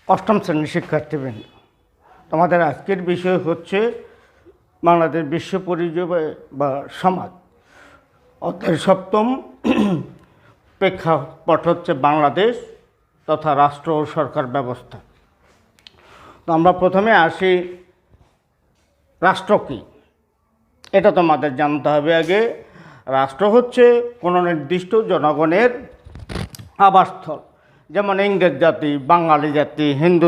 অষ্টম শ্রেণীর শিক্ষার্থীবৃন্দ, তোমাদের আজকের বিষয় হচ্ছে বাংলাদেশ বিশ্ব পরিচয় বা সমাজ। অধ্যায় সপ্তম, প্রেক্ষাপট হচ্ছে বাংলাদেশ তথা রাষ্ট্র ও সরকার ব্যবস্থা। তো আমরা প্রথমে আসি, রাষ্ট্র কী এটা তোমাদের জানতে হবে আগে। রাষ্ট্র হচ্ছে কোনো নির্দিষ্ট জনগণের আবাসস্থল, যেমন ইংরেজ জাতি, বাঙালি জাতি, হিন্দু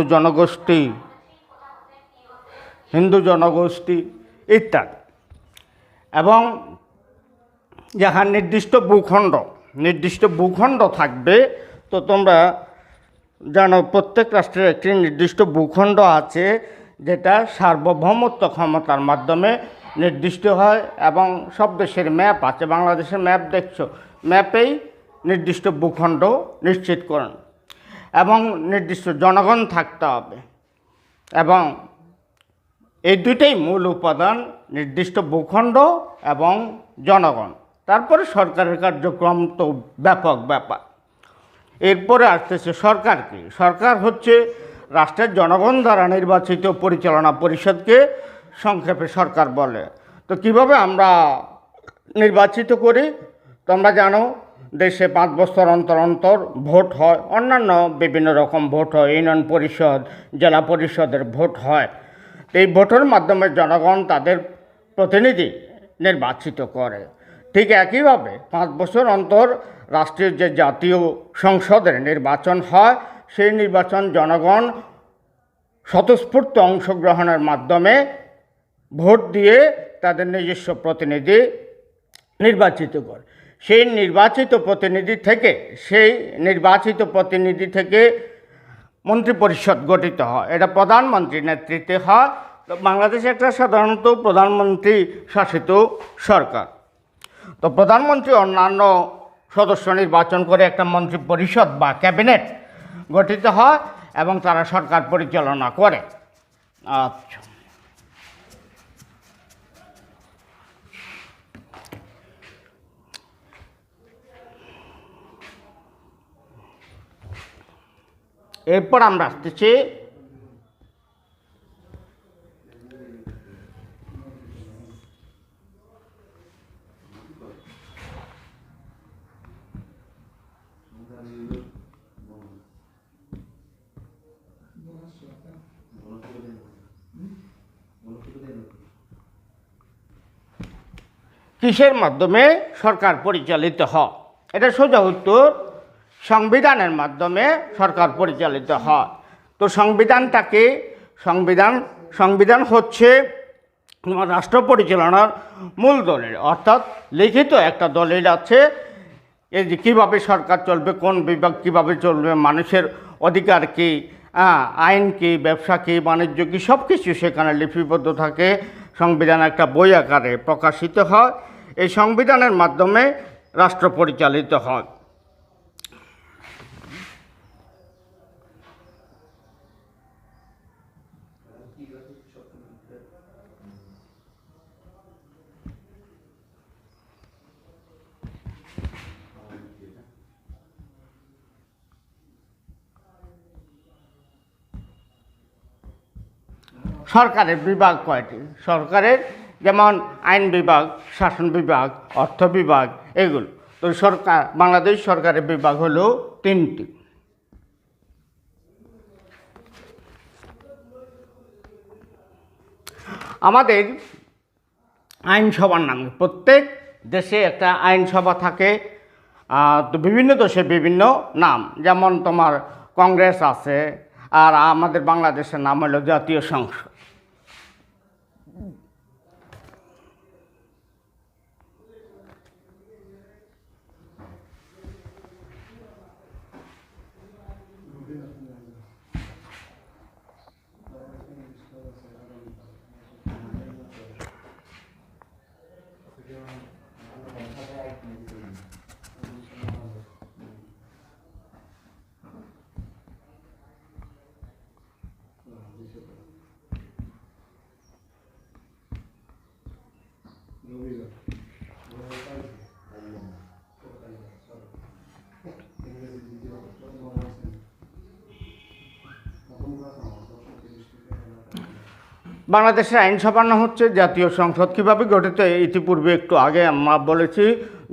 জনগোষ্ঠী ইত্যাদি। এবং যাহার নির্দিষ্ট ভূখণ্ড থাকবে। তো তোমরা জানো প্রত্যেক রাষ্ট্রের একটি নির্দিষ্ট ভূখণ্ড আছে, যেটা সার্বভৌমত্ব ক্ষমতার মাধ্যমে নির্দিষ্ট হয়। এবং সব দেশের ম্যাপ আছে, বাংলাদেশের ম্যাপ দেখছো, ম্যাপেই নির্দিষ্ট ভূখণ্ড নিশ্চিত করেন। এবং নির্দিষ্ট জনগণ থাকতে হবে। এবং এই দুইটাই মূল উপাদান, নির্দিষ্ট ভূখণ্ড এবং জনগণ। তারপরে সরকারের কার্যক্রম তো ব্যাপক ব্যাপার। এরপরে আসতেছে সরকার কি। সরকার হচ্ছে রাষ্ট্রের জনগণ দ্বারা নির্বাচিত পরিচালনা পরিষদকে সংক্ষেপে সরকার বলে। তো কিভাবে আমরা নির্বাচিত করি? তোমরা জানো দেশে 5 বছর অন্তর অন্তর ভোট হয়, অন্যান্য বিভিন্ন রকম ভোট হয়, ইউনিয়ন পরিষদ, জেলা পরিষদের ভোট হয়। এই ভোটের মাধ্যমে জনগণ তাদের প্রতিনিধি নির্বাচিত করে। ঠিক একইভাবে 5 বছর অন্তর রাষ্ট্রীয় যে জাতীয় সংসদের নির্বাচন হয়, সেই নির্বাচন জনগণ স্বতঃস্ফূর্ত অংশগ্রহণের মাধ্যমে ভোট দিয়ে তাদের নিজস্ব প্রতিনিধি নির্বাচিত করে। সেই নির্বাচিত প্রতিনিধি থেকে মন্ত্রিপরিষদ গঠিত হয়। এটা প্রধানমন্ত্রীর নেতৃত্বে হয়। বাংলাদেশে একটা সাধারণত প্রধানমন্ত্রী শাসিত সরকার। তো প্রধানমন্ত্রী অন্যান্য সদস্য নির্বাচন করে একটা মন্ত্রিপরিষদ বা ক্যাবিনেট গঠিত হয় এবং তারা সরকার পরিচালনা করে। আচ্ছা, এরপর আমরা আসতেছি কিসের মাধ্যমে সরকার পরিচালিত হয়। এটা সোজা উত্তর, সংবিধানের মাধ্যমে সরকার পরিচালিত হয়। তো সংবিধানটাকে সংবিধান হচ্ছে তোমার রাষ্ট্র পরিচালনার মূল দলিল, অর্থাৎ লিখিত একটা দলিল আছে এই যে কীভাবে সরকার চলবে, কোন বিভাগ কীভাবে চলবে, মানুষের অধিকার কী, আইন কী, ব্যবসা কী, বাণিজ্য কী, সব কিছু সেখানে লিপিবদ্ধ থাকে। সংবিধান একটা বই আকারে প্রকাশিত হয়। এই সংবিধানের মাধ্যমে রাষ্ট্র পরিচালিত হয়। সরকারের বিভাগ কয়টি? সরকারের যেমন আইন বিভাগ, শাসন বিভাগ, অর্থ বিভাগ, এগুলো। তো বাংলাদেশ সরকারের বিভাগ হলো 3টি। আমাদের আইনসভার নামে, প্রত্যেক দেশে একটা আইনসভা থাকে। তো বিভিন্ন দেশে বিভিন্ন নাম, যেমন তোমার কংগ্রেস আছে, আর আমাদের বাংলাদেশের নাম হলো জাতীয় সংসদ। বাংলাদেশের আইনসভার নাম হচ্ছে জাতীয় সংসদ। কীভাবে গঠিত ইতিপূর্বে একটু আগে আমরা বলেছি,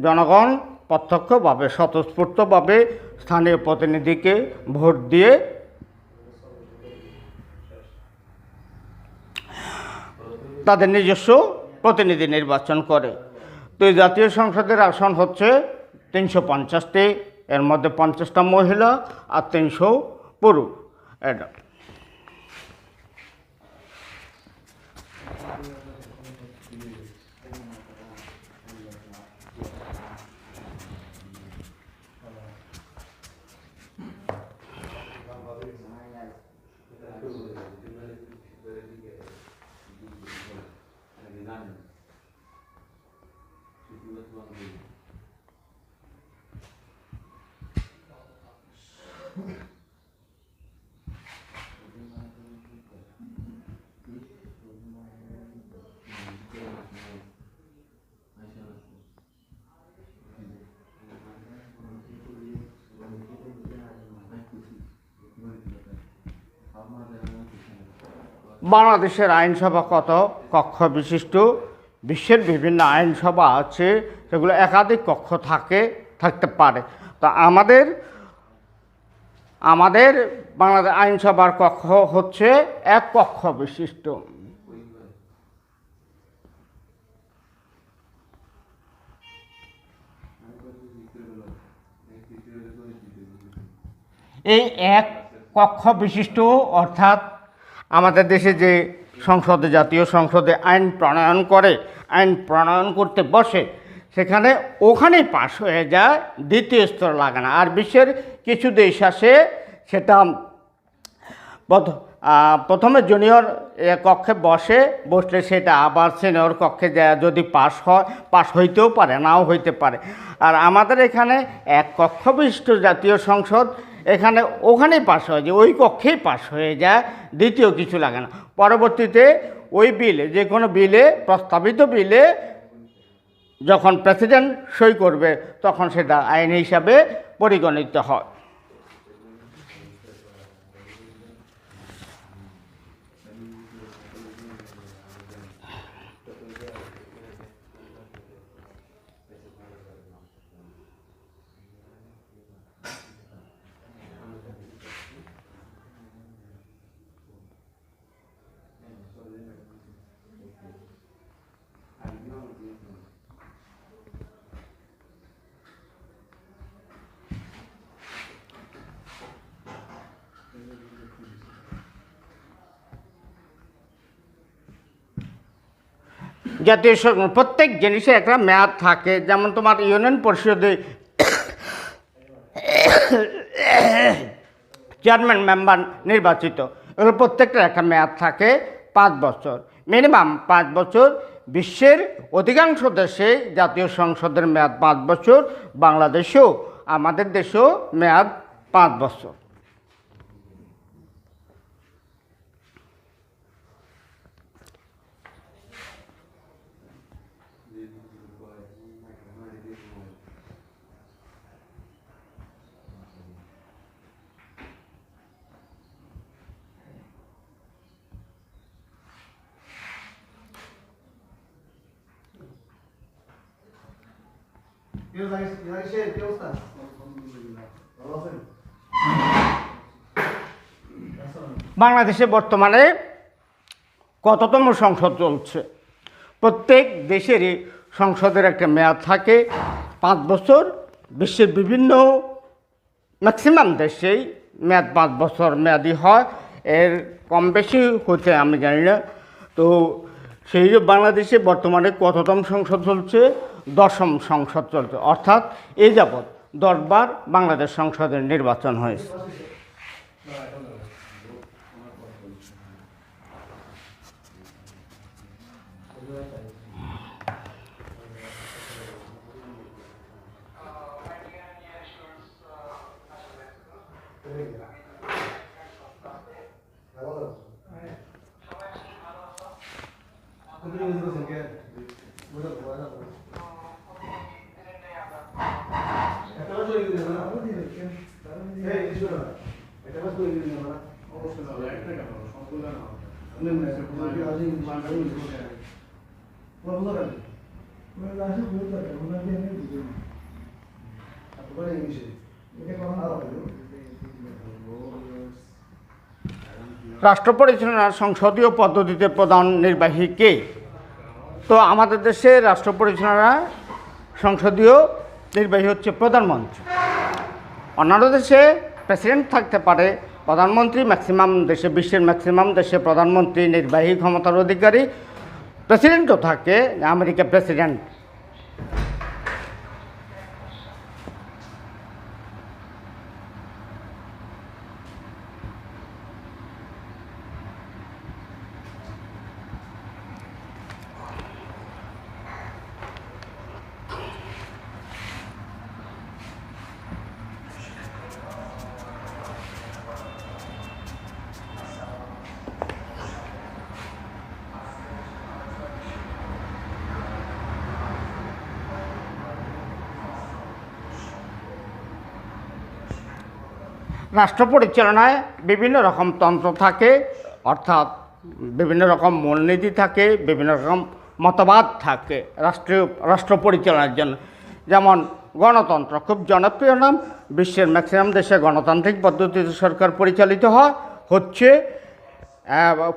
জনগণ প্রত্যক্ষভাবে স্বতঃস্ফূর্তভাবে স্থানীয় প্রতিনিধিকে ভোট দিয়ে তাদের নিজস্ব প্রতিনিধি নির্বাচন করে। তো এই জাতীয় সংসদের আসন হচ্ছে 350টি, এর মধ্যে 50টা মহিলা আর 300 পুরুষ। এটা বাংলাদেশের আইনসভা কত কক্ষ বিশিষ্ট? বিশ্বের বিভিন্ন আইনসভা আছে, সেগুলো একাধিক কক্ষ থাকতে পারে। তো আমাদের বাংলাদেশ আইনসভার কক্ষ হচ্ছে এক কক্ষ বিশিষ্ট। এই এক কক্ষ বিশিষ্ট অর্থাৎ আমাদের দেশে যে সংসদে, জাতীয় সংসদে আইন প্রণয়ন করতে বসে, ওখানেই পাশ হয়ে যায়, দ্বিতীয় স্তর লাগে না। আর বিশ্বের কিছু দেশ আছে, সেটা প্রথমে জুনিয়র কক্ষে বসলে সেটা আবার সিনিয়র কক্ষে যায়, যদি পাশ হইতেও পারে, নাও হইতে পারে। আর আমাদের এখানে এক কক্ষ বিশিষ্ট জাতীয় সংসদ, ওখানেই পাশ হয়ে যায়, ওই কক্ষেই পাশ হয়ে যায়, দ্বিতীয় কিছু লাগে না। পরবর্তীতে ওই বিলে, যে কোনো বিলে, প্রস্তাবিত বিলে যখন প্রেসিডেন্ট সই করবে, তখন সেটা আইন হিসাবে পরিগণিত হয়। জাতীয় প্রত্যেক জিনিসের একটা মেয়াদ থাকে। যেমন তোমার ইউনিয়ন পরিষদে চেয়ারম্যান মেম্বার নির্বাচিত, এগুলো প্রত্যেকটার একটা মেয়াদ থাকে 5 বছর, মিনিমাম 5 বছর। বিশ্বের অধিকাংশ দেশে জাতীয় সংসদের মেয়াদ 5 বছর, বাংলাদেশেও, আমাদের দেশেও মেয়াদ 5 বছর। বাংলাদেশে বর্তমানে কততম সংসদ চলছে? প্রত্যেক দেশেরই সংসদের একটা মেয়াদ থাকে 5 বছর। বিশ্বের বিভিন্ন ম্যাক্সিমাম দেশেই মেয়াদ 5 বছর মেয়াদি হয়, এর কম বেশি হচ্ছে আমি জানি না। তো সেই যে বাংলাদেশে বর্তমানে কততম সংসদ চলছে? 10ম সংসদ চলছে, অর্থাৎ এ যাবৎ 10 বার বাংলাদেশ সংসদের নির্বাচন হয়েছে। রাষ্ট্র পরিচালনার সংসদীয় পদ্ধতিতে প্রধান নির্বাহী কে? তো আমাদের দেশে রাষ্ট্র পরিচালনা সংসদীয় নির্বাহী হচ্ছে প্রধানমন্ত্রী। অন্যান্য দেশে প্রেসিডেন্ট থাকতে পারে, প্রধানমন্ত্রী ম্যাক্সিমাম দেশে, বিশ্বের ম্যাক্সিমাম দেশে প্রধানমন্ত্রী নির্বাহী ক্ষমতার অধিকারী, প্রেসিডেন্টও থাকে, আমেরিকা প্রেসিডেন্ট। রাষ্ট্র পরিচালনায় বিভিন্ন রকম তন্ত্র থাকে, অর্থাৎ বিভিন্ন রকম মূলনীতি থাকে, বিভিন্ন রকম মতবাদ থাকে রাষ্ট্র পরিচালনার জন্য। যেমন গণতন্ত্র খুব জনপ্রিয় নাম, বিশ্বের ম্যাক্সিমাম দেশে গণতান্ত্রিক পদ্ধতিতে সরকার পরিচালিত হচ্ছে।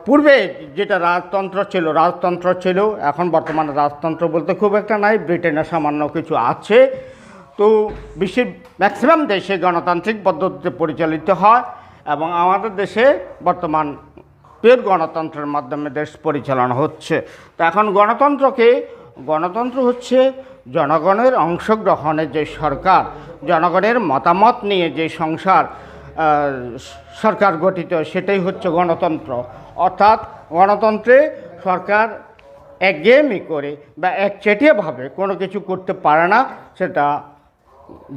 পূর্বে যেটা রাজতন্ত্র ছিল, এখন বর্তমানে রাজতন্ত্র বলতে খুব একটা নাই, ব্রিটেনে সামান্য কিছু আছে। তো বিশ্বের ম্যাক্সিমাম দেশে গণতান্ত্রিক পদ্ধতিতে পরিচালিত হয় এবং আমাদের দেশে বর্তমান পিওর গণতন্ত্রের মাধ্যমে দেশ পরিচালনা হচ্ছে। তো এখন গণতন্ত্র হচ্ছে জনগণের অংশগ্রহণের যে সরকার, জনগণের মতামত নিয়ে যে সরকার গঠিত, সেটাই হচ্ছে গণতন্ত্র। অর্থাৎ গণতন্ত্রে সরকার একঘেয়েমি করে বা একচেটিয়াভাবে কোনো কিছু করতে পারে না, সেটা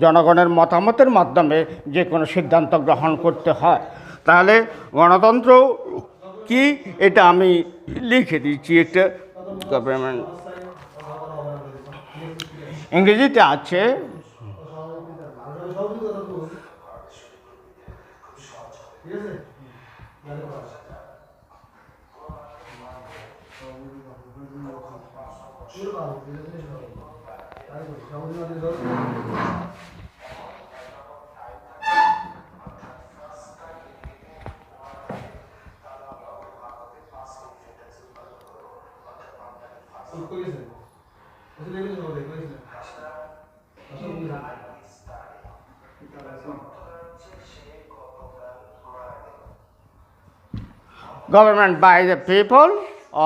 জনগণের মতামতের মাধ্যমে যে কোনো সিদ্ধান্ত গ্রহণ করতে হয়। তাহলে গণতন্ত্র কি, এটা আমি লিখে দিচ্ছি। একটা গভর্নমেন্ট ইংরেজিতে আছে, government by the people,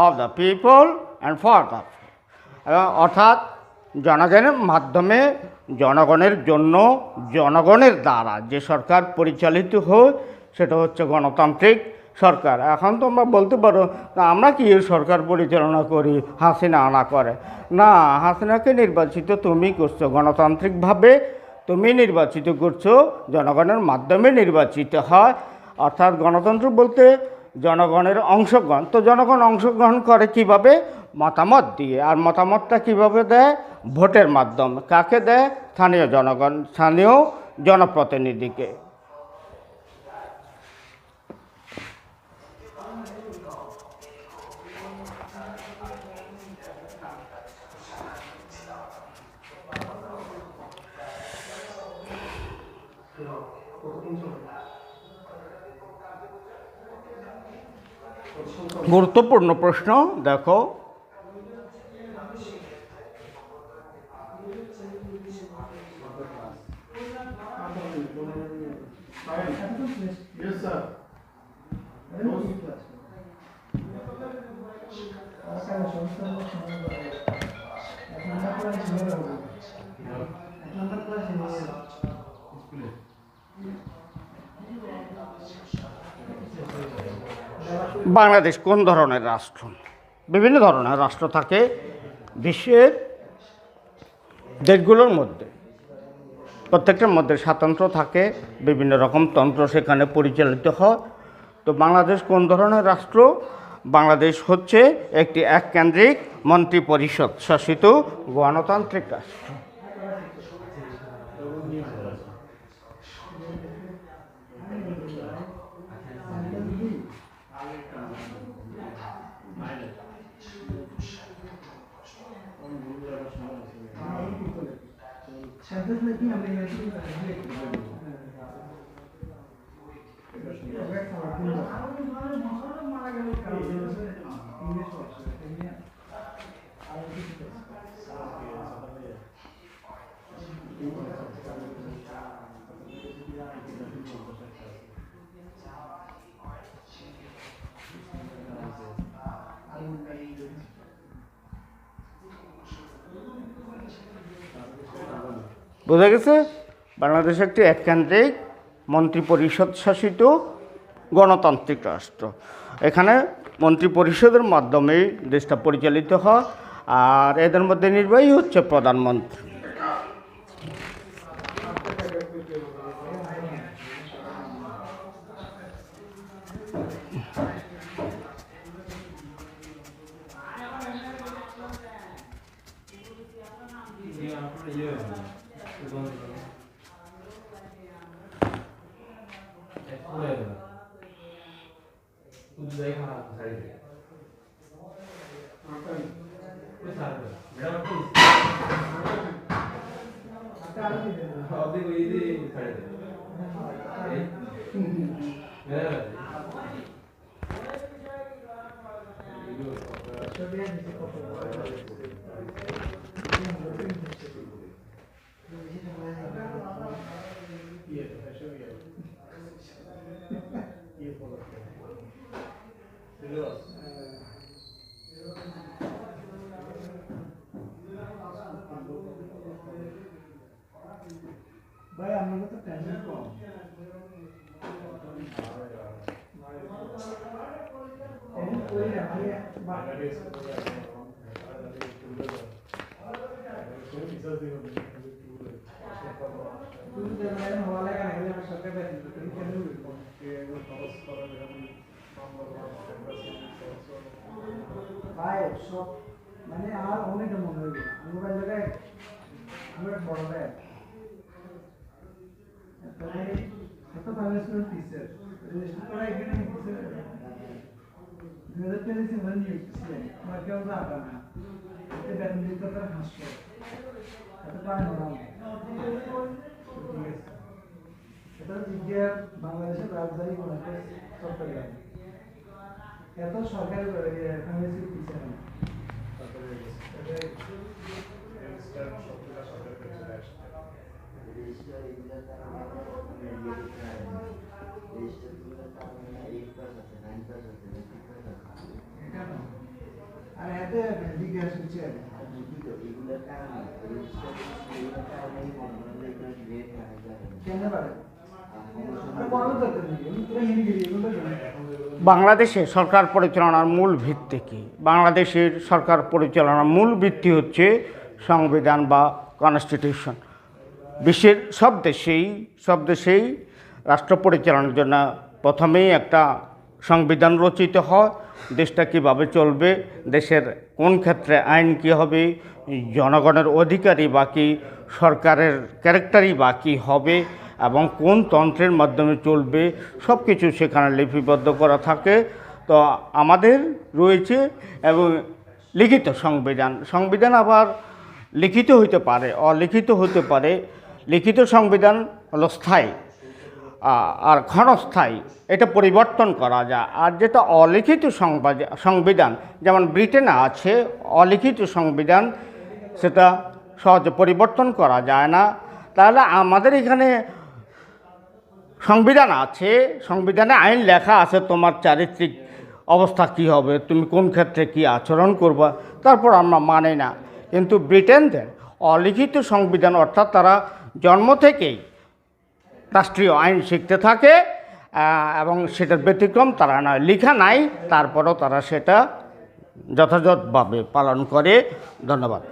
of the people and for the people. অর্থাৎ জনগণের মাধ্যমে, জনগণের জন্য, জনগণের দ্বারা যে সরকার পরিচালিত হয়, সেটা হচ্ছে গণতান্ত্রিক সরকার। এখন তোমরা বলতে পারো, আমরা কি সরকার পরিচালনা করি, হাসিনা আনা করে? না, হাসিনাকে নির্বাচিত তুমি করছো গণতান্ত্রিকভাবে, তুমি নির্বাচিত করছো, জনগণের মাধ্যমে নির্বাচিত হয়। অর্থাৎ গণতন্ত্র বলতে জনগণের অংশগ্রহণ। তো জনগণ অংশগ্রহণ করে কিভাবে? মতামত দিয়ে। আর মতামতটা কিভাবে দেয়? ভোটের মাধ্যমে। কাকে দেয়? স্থানীয় জনগণ, স্থানীয় জনপ্রতিনিধিকে। গুরুত্বপূর্ণ প্রশ্ন, দেখো। বাংলাদেশ কোন ধরনের রাষ্ট্র? বিভিন্ন ধরনের রাষ্ট্র থাকে বিশ্বের দেশগুলোর মধ্যে, প্রত্যেকটার মধ্যে স্বাতন্ত্র্য থাকে, বিভিন্ন রকম তন্ত্র সেখানে পরিচালিত হয়। তো বাংলাদেশ কোন ধরনের রাষ্ট্র? বাংলাদেশ হচ্ছে একটি এককেন্দ্রিক মন্ত্রী পরিষদ শাসিত গণতান্ত্রিক রাষ্ট্র। বোঝা গেছে? বাংলাদেশ একটি এককেন্দ্রিক মন্ত্রিপরিষদ শাসিত গণতান্ত্রিক রাষ্ট্র। এখানে মন্ত্রিপরিষদের মাধ্যমেই দেশটা পরিচালিত হয়, আর এদের মধ্যে নির্বাহী হচ্ছে প্রধানমন্ত্রী। ভাই আমাকে তো টেনশন কম ভাই সব মানে আমার অনেক মনে হইল আমরা জায়গায় আমরা বড় ভাই এত ফাইন্যান্সিয়াল টিচার রেজিস্টার করা এখানে টিচার 2023 মানে নিউট্রিশন আমার কেউ জানা না এটা বেতন দিতে তার হাসছে এত পায় না এটা ইন্ডিয়া বাংলাদেশের রাজধানী কোন একটা সরকারি এত সরকারি ফাইন্যান্সিয়াল টিচার না আর এতে জিজ্ঞাসা করছে কেন পারে বাংলাদেশে সরকার পরিচালনার মূল ভিত্তি কী? বাংলাদেশের সরকার পরিচালনার মূল ভিত্তি হচ্ছে সংবিধান বা কনস্টিটিউশন। বিশ্বের সব দেশেই রাষ্ট্র পরিচালনার জন্য প্রথমেই একটা সংবিধান রচিত হয়। দেশটা কীভাবে চলবে, দেশের কোন ক্ষেত্রে আইন কী হবে, জনগণের অধিকারই বা কী, সরকারের ক্যারেক্টারই বা কী হবে এবং কোন তন্ত্রের মাধ্যমে চলবে, সব কিছু সেখানে লিপিবদ্ধ করা থাকে। তো আমাদের রয়েছে এবং লিখিত সংবিধান আবার লিখিত হইতে পারে, অলিখিত হতে পারে। লিখিত সংবিধান হলো স্থায়ী আর ক্ষণস্থায়ী, এটা পরিবর্তন করা যায়। আর যেটা অলিখিত সংবিধান, যেমন ব্রিটেনে আছে অলিখিত সংবিধান, সেটা সহজে পরিবর্তন করা যায় না। তাহলে আমাদের এখানে সংবিধান আছে, সংবিধানে আইন লেখা আছে তোমার চারিত্রিক অবস্থা কী হবে, তুমি কোন ক্ষেত্রে কী আচরণ করবা, তারপর আমরা মানি না। কিন্তু ব্রিটেনদের অলিখিত সংবিধান, অর্থাৎ তারা জন্ম থেকেই রাষ্ট্রীয় আইন শিখতে থাকে এবং সেটার ব্যতিক্রম তারা নয়, লেখা নাই, তারপরও তারা সেটা যথাযথভাবে পালন করে। ধন্যবাদ।